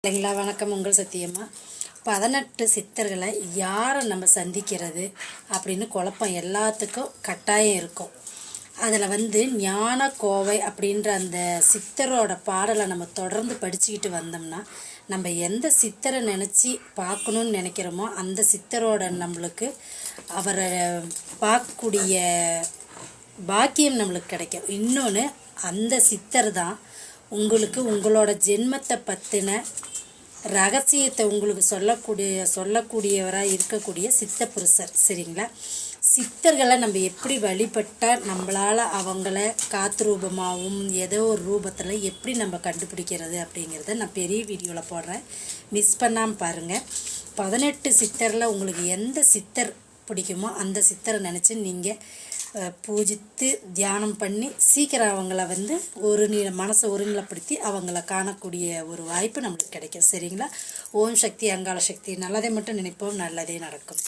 இல்லைங்களா? வணக்கம். உங்கள் சத்தியம்மா. 18 சித்தர்களை யாரை நம்ம சந்திக்கிறது அப்படின்னு குழப்பம் எல்லாத்துக்கும் கட்டாயம் இருக்கும். அதில் ஞான கோவை அப்படின்ற அந்த சித்தரோட பாடலை நம்ம தொடர்ந்து படிச்சுக்கிட்டு வந்தோம்னா, நம்ம எந்த சித்தரை நினச்சி பார்க்கணுன்னு நினைக்கிறோமோ அந்த சித்தரோட நம்மளுக்கு அவரை பார்க்கக்கூடிய பாக்கியம் நம்மளுக்கு கிடைக்கும். இன்னொன்று, அந்த சித்தர் தான் உங்களுக்கு உங்களோட ஜென்மத்தை பற்றின ரகசியத்தை உங்களுக்கு சொல்லக்கூடியவராக இருக்கக்கூடிய சித்த புருஷர். சரிங்களா? சித்தர்களை நம்ம எப்படி வழிபட்டால் நம்மளால் அவங்கள காத்து ரூபமாகவும் ஏதோ ஒரு ரூபத்தில் எப்படி நம்ம கண்டுபிடிக்கிறது அப்படிங்கிறத நான் பெரிய வீடியோவில் போடுறேன், மிஸ் பண்ணாமல் பாருங்கள். 18 சித்தரில் உங்களுக்கு எந்த சித்தர் பிடிக்குமோ அந்த சித்தரை நினச்சி நீங்கள் பூஜித்து தியானம் பண்ணி சீக்கிரம் அவங்கள மனசை ஒருநிலைப்படுத்தி அவங்கள காணக்கூடிய ஒரு வாய்ப்பு நம்மளுக்கு கிடைக்கும். சரிங்களா? ஓம் சக்தி, அங்காள சக்தி. நல்லதை மட்டும் நினைப்போம், நல்லதே நடக்கும்.